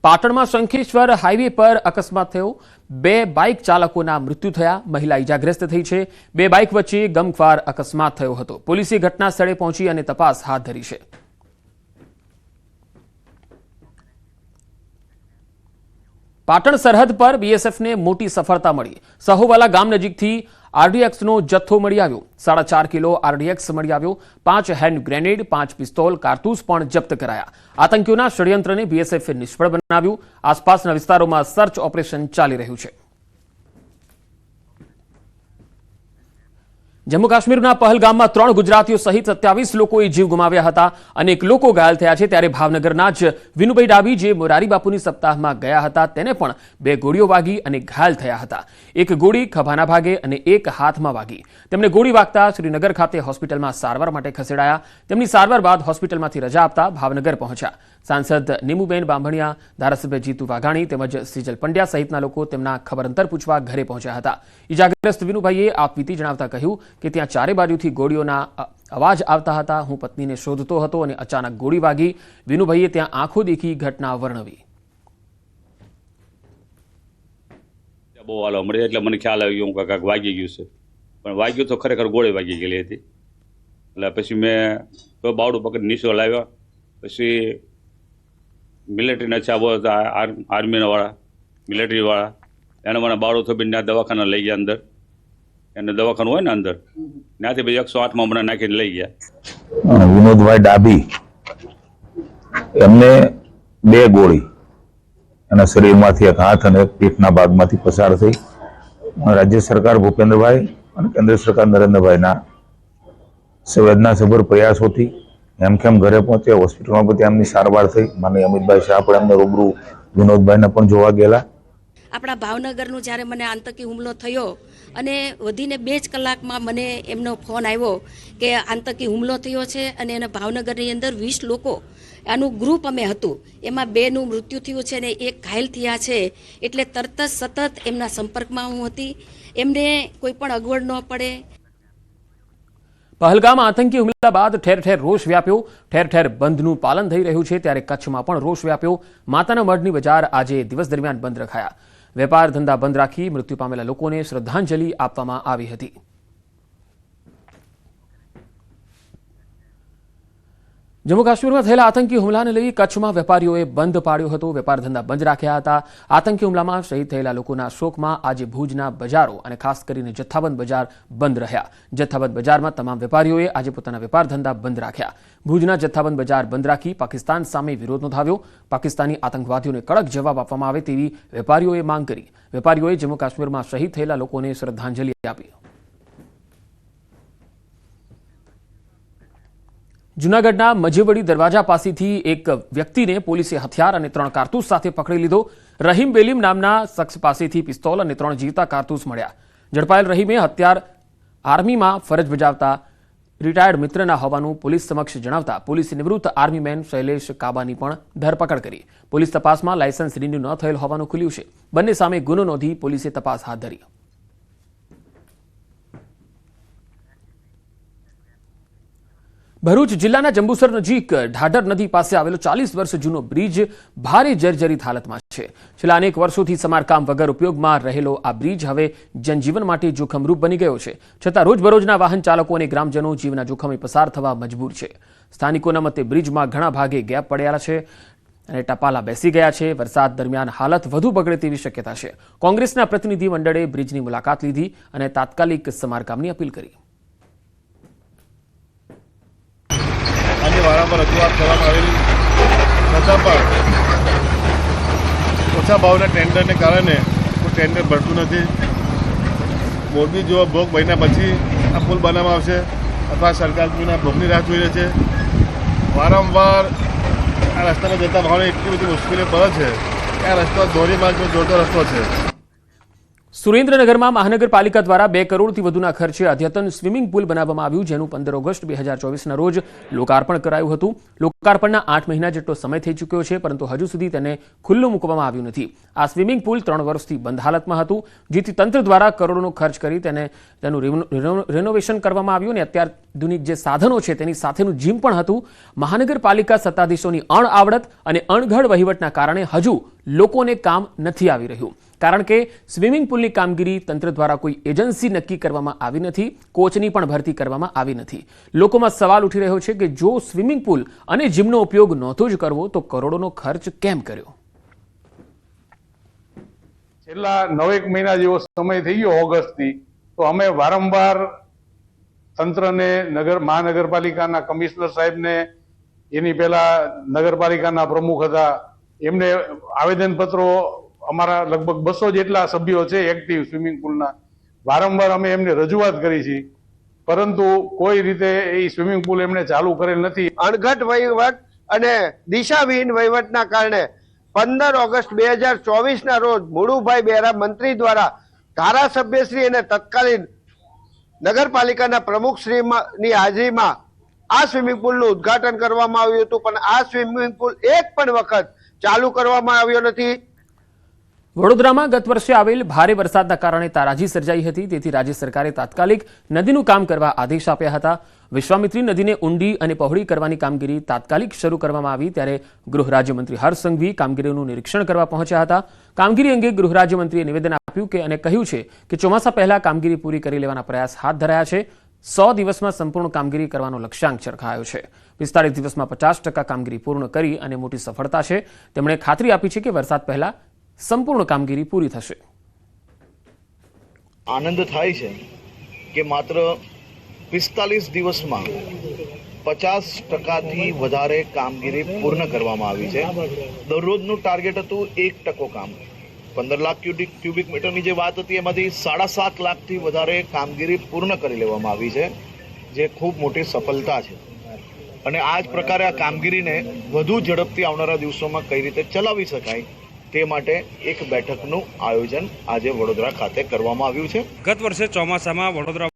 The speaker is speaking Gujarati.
પાટણમાં શંખેશ્વર હાઈવે પર અકસ્માત થયો। બે બાઇક ચાલકોના મૃત્યુ થયા, મહિલા ઇજાગ્રસ્ત થઈ છે। બે બાઇક વચ્ચે ગમખ્વાર અકસ્માત થયો હતો। પોલીસે ઘટના સ્થળે પહોંચી અને તપાસ હાથ ધરી છે। પાટણ સરહદ પર બીએસએફને મોટી સફળતા મળી। સહોવાલા ગામ નજીકથી આરડીએક્સનો જથ્થો મળી આવ્યો। 4.5 કિલો આરડીએક્સ મળી આવ્યો। 5 હેન્ડ ગ્રેનેડ, 5 પિસ્તોલ, કારતૂસ પણ જપ્ત કરાયા। આતંકીઓના ષડયંત્રને બીએસએફે નિષ્ફળ બનાવ્યું। આસપાસના વિસ્તારોમાં સર્ચ ઓપરેશન ચાલી રહ્યું છે। જમ્મુ કાશ્મીરના પહલગામમાં 3 ગુજરાતીઓ સહિત 27 લોકોએ જીવ ગુમાવ્યા હતા। અનેક લોકો ઘાયલ થયા છે। ત્યારે ભાવનગરના જ વિનુભાઈ ડાબી, જે મોરારી બાપુની સપ્તાહમાં ગયા હતા, તેને પણ 2 ગોળીઓ વાગી અને ઘાયલ થયા હતા। એક ગોળી ખભાના ભાગે અને એક હાથમાં વાગી। તેમને ગોળી વાગતા શ્રીનગર ખાતે હોસ્પિટલમાં સારવાર માટે ખસેડાયા। તેમની સારવાર બાદ હોસ્પિટલમાંથી રજા આપતા ભાવનગર પહોંચ્યા। સાંસદ નીમુબેન બાંભણિયા, ધારાસભ્ય જીતુ વાઘાણી તેમજ સિજલ પંડ્યા સહિતના લોકો તેમના ખબર અંતર પૂછવા ઘરે પહોંચ્યા હતા। ઇજાગ્રસ્ત વિનુભાઈએ આપવીતી જણાવતા કહ્યું કે ત્યાં ચારે બાજુથી ગોળીઓના અવાજ આવતા હતા। હું પત્નીને શોધતો હતો અને અચાનક ગોળી વાગી। વિનુભાઈએ ત્યાં આંખો દેખી ઘટના વર્ણવી। બહુ હાલો મળે એટલે મને ખ્યાલ આવી ગયો કાંઈક વાગી ગયું છે, પણ વાગ્યું તો ખરેખર ગોળી વાગી ગયેલી હતી। એટલે પછી મેં તો બાવડું પકડી નીચો લાવ્યો। પછી મિલિટરીના ચાબો હતા, આર્મીના વાળા, મિલિટરીવાળા, એને મને બાવડું થોબીને દવાખાના લઈ ગયા અંદર। એને દવાખાનું હોય ને અંદર, ત્યાંથી પછી 108માં મને નાખીને લઈ ગયા। વિનોદભાઈ ડાબી, એમને 2 ગોળી એના શરીરમાંથી, એક હાથ અને એક પીઠના ભાગમાંથી પસાર થઈ। રાજ્ય સરકાર ભૂપેન્દ્રભાઈ અને કેન્દ્ર સરકાર નરેન્દ્રભાઈના સંવેદનાસભર પ્રયાસોથી હેમખેમ ઘરે પહોંચ્યા। હોસ્પિટલમાં પણ એમની સારવાર થઈ। માનનીય અમિતભાઈ શાહ પણ એમને રૂબરૂ વિનોદભાઈને પણ જોવા ગયેલા। આપણા ભાવનગરનું જ્યારે મને આતંકી હુમલો થયો અને વધીને 2 જ કલાકમાં મને એમનો ફોન આવ્યો કે આતંકી હુમલો થયો છે અને એના ભાવનગરની અંદર 20 લોકો આનું ગ્રુપ અમે હતું, એમાં 2નું મૃત્યુ થયું છે અને 1 ઘાયલ થયા છે। એટલે તરત જ સતત એમના સંપર્કમાં હું હતી, એમને કોઈ પણ અગવડ ન પડે। પહલગામ આતંકી હુમલા બાદ ઠેર ઠેર રોષ વ્યાપ્યો। ઠેર ઠેર બંધનું પાલન થઈ રહ્યું છે, ત્યારે કચ્છમાં પણ રોષ વ્યાપ્યો। માતાના મઢની બજાર આજે દિવસ દરમિયાન બંધ રખાયા। વેપાર ધંધા બંધ રાખી મૃત્યુ પામેલા લોકોને શ્રદ્ધાંજલિ આપવામાં આવી હતી। જમ્મુ કાશ્મીરમાં થયેલા આતંકી હુમલાને લઈ કચ્છમાં વેપારીઓએ બંધ પાડ્યો હતો। વેપાર ધંધા બંધ રાખ્યા હતા। આતંકી હુમલામાં શહીદ થયેલા લોકોના શોકમાં આજે ભુજના બજારો અને ખાસ કરીને જથ્થાબંધ બજાર બંધ રહ્યા। જથ્થાબંધ બજારમાં તમામ વેપારીઓએ આજે પોતાના વેપાર ધંધા બંધ રાખ્યા। ભુજના જથ્થાબંધ બજાર બંધ રાખી પાકિસ્તાન સામે વિરોધ નોંધાવ્યો। પાકિસ્તાની આતંકવાદીઓને કડક જવાબ આપવામાં આવે તેવી વેપારીઓએ માંગ કરી। વેપારીઓએ જમ્મુ કાશ્મીરમાં શહીદ થયેલા લોકોને શ્રદ્ધાંજલિ આપી। જૂનાગઢના મજેવડી દરવાજા પાસેથી એક વ્યક્તિને પોલીસે હથિયાર અને 3 કારતૂસ સાથે પકડી લીધો। રહીમ બેલીમ નામના શખ્સ પાસેથી પિસ્તોલ અને 3 જીવતા કારતૂસ મળ્યા। ઝડપાયેલ રહીમે હથિયાર આર્મીમાં ફરજ બજાવતા રિટાયર્ડ મિત્રના હોવાનું પોલીસ સમક્ષ જણાવતા પોલીસે નિવૃત્ત આર્મીમેન શૈલેષ કાબાની પણ ધરપકડ કરી। પોલીસ તપાસમાં લાયસન્સ રિન્યુ ન થયેલ હોવાનું ખુલ્યું છે। બંને સામે ગુનો નોંધી પોલીસે તપાસ હાથ ધરી। ભરૂચ જિલ્લાના જંબુસર નજીક ઢાઢર નદી પાસે આવેલો 40 વર્ષ જૂનો બ્રિજ ભારે જર્જરિત હાલતમાં છે। છેલ્લા અનેક વર્ષોથી સમારકામ વગર ઉપયોગમાં રહેલો આ બ્રિજ હવે જનજીવન માટે જોખમરૂપ બની ગયો છે। છતાં રોજબરોજના વાહન ચાલકો અને ગ્રામજનો જીવના જોખમે પસાર થવા મજબૂર છે। સ્થાનિકોના મતે બ્રિજમાં ઘણા ભાગે ગેપ પડેલા છે અને ટપાલા બેસી ગયા છે। વરસાદ દરમિયાન હાલત વધુ બગડે તેવી શક્યતા છે। કોંગ્રેસના પ્રતિનિધિ મંડળે બ્રિજની મુલાકાત લીધી અને તાત્કાલિક સમારકામની અપીલ કરી। વારંવાર રજૂઆત કરવામાં આવેલી છતાં પણ ઓછા ભાવના ટેન્ડરને કારણે કોઈ ટેન્ડર ભરતું નથી। મોરબી જેવો ભોગ બન્યા પછી આ પુલ બનાવવામાં આવશે અથવા સરકારના ભોગની રાહ જોઈ રહી છે। વારંવાર આ રસ્તામાં જતા વાહનો એટલી બધી મુશ્કેલીઓ પડે છે કે આ રસ્તો ધોરીમાર્ગનો જોડતો રસ્તો છે। સુરેન્દ્રનગરમાં મહાનગરપાલિકા દ્વારા 2 કરોડથી વધુના ખર્ચે અદ્યતન સ્વિમિંગ પુલ બનાવવામાં આવ્યું, જેનું 15 ઓગસ્ટ 2024ના રોજ લોકાર્પણ કરાયું હતું। લોકાર્પણના 8 મહિના જેટલો સમય થઈ ચૂક્યો છે, પરંતુ હજુ સુધી તેને ખુલ્લું મૂકવામાં આવ્યું નથી। આ સ્વિમિંગ પુલ 3 વર્ષથી બંધ હાલતમાં હતું, જેથી તંત્ર દ્વારા કરોડોનો ખર્ચ કરી તેનું રેનોવેશન કરવામાં આવ્યું અને અત્યાધુનિક જે સાધનો છે તેની સાથેનું જીમ પણ હતું। મહાનગરપાલિકા સત્તાધીશોની અણઆવડત અને અણઘડ વહીવટના કારણે હજુ લોકોને કામ નથી આવી રહ્યું, કારણ કે સ્વિમિંગ પુલની કામગીરી તંત્ર દ્વારા કોઈ એજન્સી નક્કી કરવામાં આવી નથી, કોચની પણ ભરતી કરવામાં આવી નથી. લોકોમાં સવાલ ઉઠી રહ્યો છે કે જો સ્વિમિંગ પુલ અને જીમનો ઉપયોગ નહોતો જ કરવો તો કરોડોનો ખર્ચ કેમ કર્યો? છેલ્લા 9 મહિના જેવો સમય થઈ ગયો ઓગસ્ટથી, તો અમે વારંવાર તંત્રને, મહાનગરપાલિકાના કમિશનર સાહેબને, એની પહેલા નગરપાલિકાના પ્રમુખ હતા, એમને આવેદનપત્રો, અમારા લગભગ 200 જેટલા સભ્યો છે એક્ટિવ સ્વિમિંગ પુલના, વારંવાર અમે એમને રજૂઆત કરી છે, પરંતુ કોઈ રીતે એ સ્વિમિંગ પુલ એમણે ચાલુ કરેલ નથી. અણઘટ વહીવટ અને દિશાવિહીન વહીવટના કારણે 15 ઓગસ્ટ 2024 ના રોજ મુળુભાઈ બેરા મંત્રી દ્વારા ધારાસભ્યશ્રી અને તત્કાલીન નગરપાલિકાના પ્રમુખશ્રીની હાજરીમાં આ સ્વિમિંગ પુલનું ઉદ્ઘાટન કરવામાં આવ્યું હતું, પણ આ સ્વિમિંગ પુલ એક પણ વખત ચાલુ કરવામાં આવ્યો નથી. વડોદરામાં ગત વર્ષે આવેલ ભારે વરસાદના કારણે તારાજી સર્જાઈ હતી, તેથી રાજ્ય સરકારે તાત્કાલિક નદીનું કામ કરવા આદેશ આપ્યા હતા. વિશ્વામિત્રી નદીને ઊંડી અને પહોળી કરવાની કામગીરી તાત્કાલિક શરૂ કરવામાં આવી, ત્યારે ગૃહ રાજ્યમંત્રી હર્ષ સંઘવી કામગીરીનું નિરીક્ષણ કરવા પહોંચ્યા હતા. કામગીરી અંગે ગૃહ રાજ્યમંત્રીએ નિવેદન આપ્યું અને કહ્યું છે કે ચોમાસા પહેલા કામગીરી પૂરી કરી લેવાના પ્રયાસ હાથ ધરાયા છે. 100 દિવસમાં સંપૂર્ણ કામગીરી કરવાનો લક્ષ્યાંક ચરખાયો છે. 45 દિવસમાં 50% કામગીરી પૂર્ણ કરી અને મોટી સફળતા છે. તેમણે ખાતરી આપી છે કે વરસાદ પહેલા સંપૂર્ણ કામગીરી પૂરી થશે. આનંદ થાય છે કે માત્ર 45 દિવસમાં 50%થી વધારે કામગીરી પૂર્ણ કરવામાં આવી છે. દરરોજનું ટાર્ગેટ હતું 1% કામ. 15 લાખ ક્યુબિક મીટરની જે વાત હતી એમાંથી 7.5 લાખથી વધારે કામગીરી પૂર્ણ કરી લેવામાં આવી છે, જે ખૂબ મોટી સફળતા છે. અને આ જ પ્રકારે આ કામગીરીને વધુ ઝડપથી આવનારા દિવસોમાં કઈ રીતે ચલાવી શકાય તે માટે એક બેઠકનું આયોજન આજે વડોદરા ખાતે કરવામાં આવ્યું છે. ગત વર્ષે ચોમાસામાં વડોદરા